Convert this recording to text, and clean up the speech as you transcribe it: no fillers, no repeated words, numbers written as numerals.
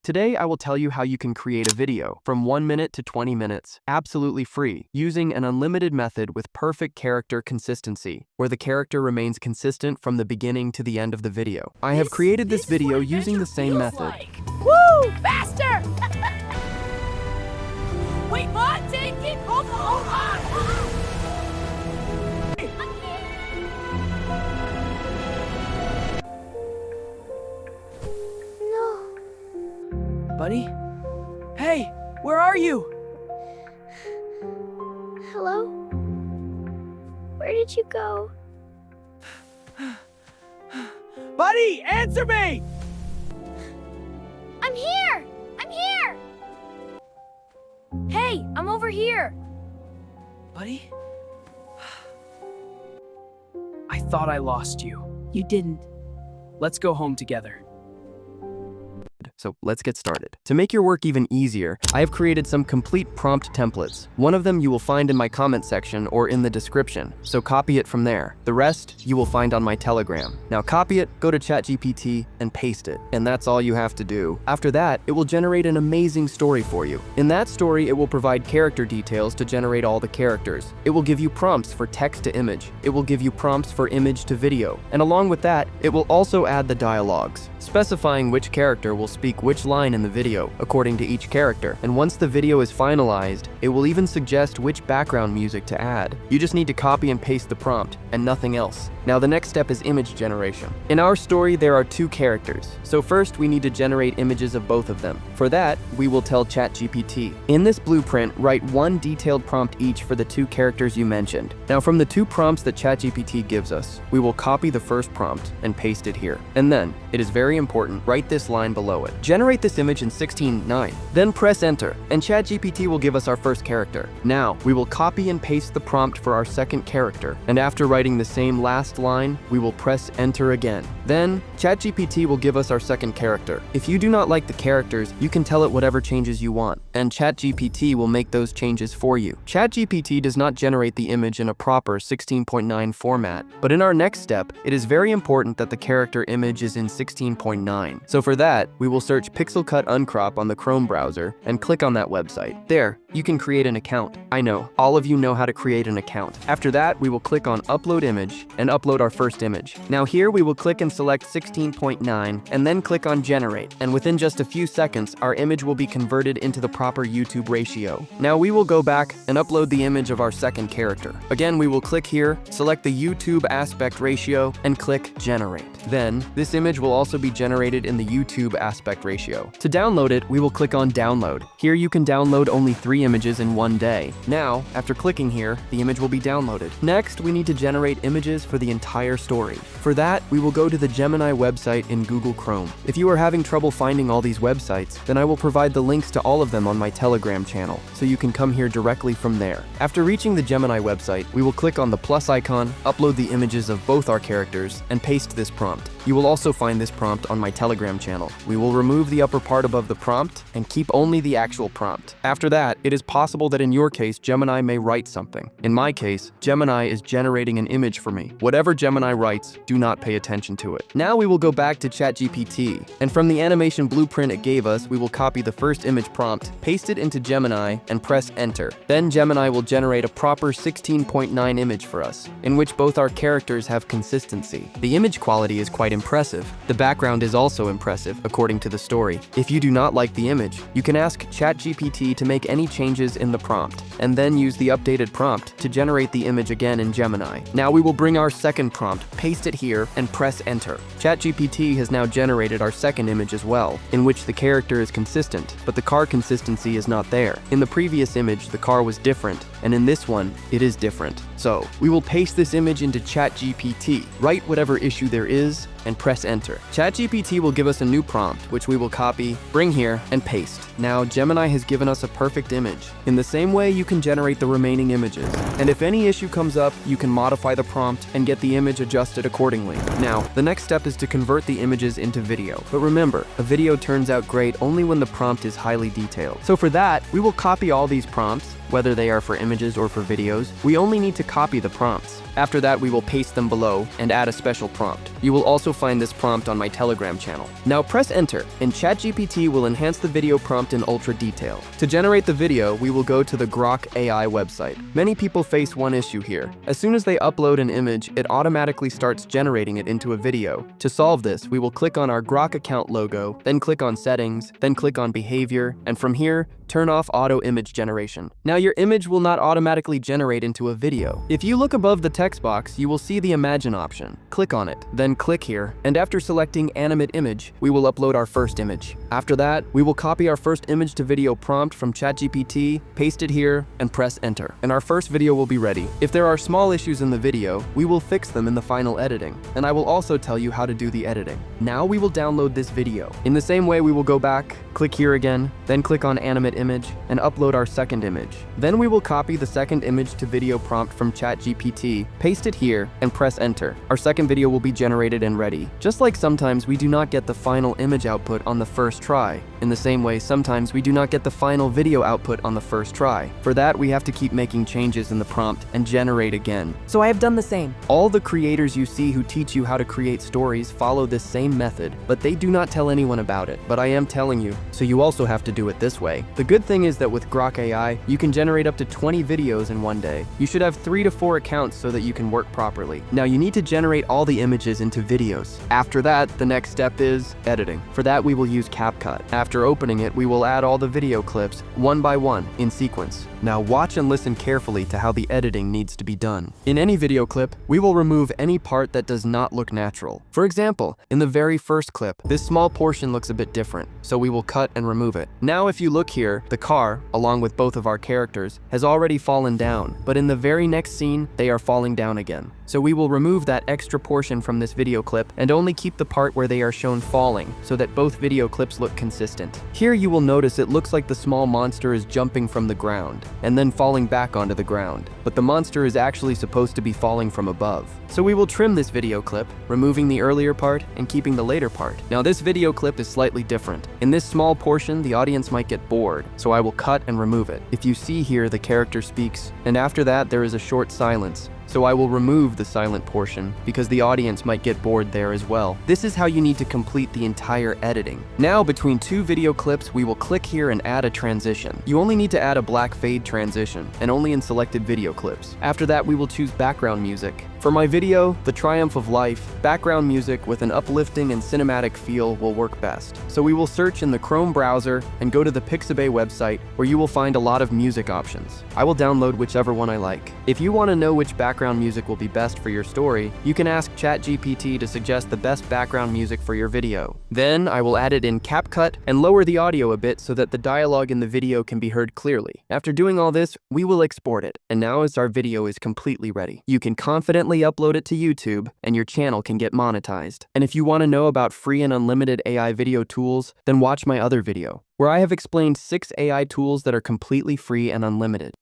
Today, I will tell you how you can create a video from 1 minute to 20 minutes, absolutely free, using an unlimited method with perfect character consistency, where the character remains consistent from the beginning to the end of the video. I have created this video using the same method. Woo! Faster! Wait, what? Take it! Hold on! No. Buddy? Hey, where are you? Hello? Where did you go? Buddy, answer me! I'm here! I'm here! Hey, I'm over here! Buddy? I thought I lost you. You didn't. Let's go home together. So let's get started. To make your work even easier, I have created some complete prompt templates. One of them you will find in my comment section or in the description, so copy it from there. The rest you will find on my Telegram. Now copy it, go to ChatGPT, and paste it. And that's all you have to do. After that, it will generate an amazing story for you. In that story, it will provide character details to generate all the characters. It will give you prompts for text to image. It will give you prompts for image to video. And along with that, it will also add the dialogues, specifying which character will speak which line in the video, according to each character. And once the video is finalized, it will even suggest which background music to add. You just need to copy and paste the prompt, and nothing else. Now the next step is image generation. In our story, there are two characters. So first, we need to generate images of both of them. For that, we will tell ChatGPT. In this blueprint, write one detailed prompt each for the two characters you mentioned. Now from the two prompts that ChatGPT gives us, we will copy the first prompt and paste it here. And then, it is very important, write this line below it. Generate this image in 16:9. Then press enter, and ChatGPT will give us our first character. Now, we will copy and paste the prompt for our second character, and after writing the same last line, we will press enter again. Then, ChatGPT will give us our second character. If you do not like the characters, you can tell it whatever changes you want, and ChatGPT will make those changes for you. ChatGPT does not generate the image in a proper 16.9 format, but in our next step, it is very important that the character image is in 16.9. So for that, we will search Pixel Cut Uncrop on the Chrome browser and click on that website. There, you can create an account. I know, all of you know how to create an account. After that, we will click on Upload Image and upload our first image. Now here we will click and select 16.9 and then click on Generate. And within just a few seconds, our image will be converted into the proper YouTube ratio. Now we will go back and upload the image of our second character. Again, we will click here, select the YouTube aspect ratio, and click Generate. Then, this image will also be generated in the YouTube aspect ratio. To download it, we will click on Download. Here you can download only 3 images in one day. Now, after clicking here, the image will be downloaded. Next, we need to generate images for the entire story. For that, we will go to the Gemini website in Google Chrome. If you are having trouble finding all these websites, then I will provide the links to all of them on my Telegram channel, so you can come here directly from there. After reaching the Gemini website, we will click on the plus icon, upload the images of both our characters, and paste this prompt. You will also find this prompt on my Telegram channel. We will remove the upper part above the prompt and keep only the actual prompt. After that, it is possible that in your case, Gemini may write something. In my case, Gemini is generating an image for me. Whatever Gemini writes, do not pay attention to it. Now we will go back to ChatGPT, and from the animation blueprint it gave us, we will copy the first image prompt, paste it into Gemini, and press enter. Then Gemini will generate a proper 16.9 image for us, in which both our characters have consistency. The image quality is quite impressive. The background is also impressive, according to the story. If you do not like the image, you can ask ChatGPT to make any changes in the prompt, and then use the updated prompt to generate the image again in Gemini. Now we will bring our second prompt, paste it here, and press enter. ChatGPT has now generated our second image as well, in which the character is consistent, but the car consistency is not there. In the previous image, the car was different, and in this one, it is different. So, we will paste this image into ChatGPT, write whatever issue there is, and press enter. ChatGPT will give us a new prompt, which we will copy, bring here, and paste. Now, Gemini has given us a perfect image. In the same way, you can generate the remaining images. And if any issue comes up, you can modify the prompt and get the image adjusted accordingly. Now, the next step is to convert the images into video. But remember, a video turns out great only when the prompt is highly detailed. So for that, we will copy all these prompts, whether they are for images or for videos, we only need to copy the prompts. After that, we will paste them below and add a special prompt. You will also find this prompt on my Telegram channel. Now press enter, and ChatGPT will enhance the video prompt in ultra detail. To generate the video, we will go to the Grok AI website. Many people face one issue here. As soon as they upload an image, it automatically starts generating it into a video. To solve this, we will click on our Grok account logo, then click on settings, then click on behavior, and from here, turn off auto image generation. Now your image will not automatically generate into a video. If you look above the text box, you will see the Imagine option. Click on it, then click here, and after selecting Animate Image, we will upload our first image. After that, we will copy our first image to video prompt from ChatGPT, paste it here, and press enter. And our first video will be ready. If there are small issues in the video, we will fix them in the final editing, and I will also tell you how to do the editing. Now we will download this video. In the same way, we will go back, click here again, then click on Animate Image, and upload our second image. Then we will copy the second image to video prompt from ChatGPT, paste it here, and press enter. Our second video will be generated and ready. Just like sometimes we do not get the final image output on the first try, in the same way sometimes we do not get the final video output on the first try. For that, we have to keep making changes in the prompt and generate again. So I have done the same. All the creators you see who teach you how to create stories follow this same method, but they do not tell anyone about it. But I am telling you, so you also have to do it this way. The good thing is that with Grok AI, you can generate up to 20 videos in one day. You should have 3 to 4 accounts so that you can work properly. Now you need to generate all the images into videos. After that, the next step is editing. For that, we will use CapCut. After opening it, we will add all the video clips one by one in sequence. Now watch and listen carefully to how the editing needs to be done. In any video clip, we will remove any part that does not look natural. For example, in the very first clip, this small portion looks a bit different, so we will cut and remove it. Now if you look here, the car, along with both of our characters, has already fallen down, but in the very next scene, they are falling down again. So we will remove that extra portion from this video clip and only keep the part where they are shown falling so that both video clips look consistent. Here you will notice it looks like the small monster is jumping from the ground and then falling back onto the ground, but the monster is actually supposed to be falling from above. So we will trim this video clip, removing the earlier part and keeping the later part. Now this video clip is slightly different. In this small portion, the audience might get bored, so I will cut and remove it. If you see here, the character speaks, and after that there is a short silence. So I will remove the silent portion because the audience might get bored there as well. This is how you need to complete the entire editing. Now between 2 video clips, we will click here and add a transition. You only need to add a black fade transition and only in selected video clips. After that, we will choose background music. For my video, The Triumph of Life, background music with an uplifting and cinematic feel will work best. So we will search in the Chrome browser and go to the Pixabay website where you will find a lot of music options. I will download whichever one I like. If you want to know which background music will be best for your story, you can ask ChatGPT to suggest the best background music for your video. Then I will add it in CapCut and lower the audio a bit so that the dialogue in the video can be heard clearly. After doing all this, we will export it. And now as our video is completely ready, you can confidently upload it to YouTube and your channel can get monetized. And if you want to know about free and unlimited AI video tools, then watch my other video, where I have explained 6 AI tools that are completely free and unlimited.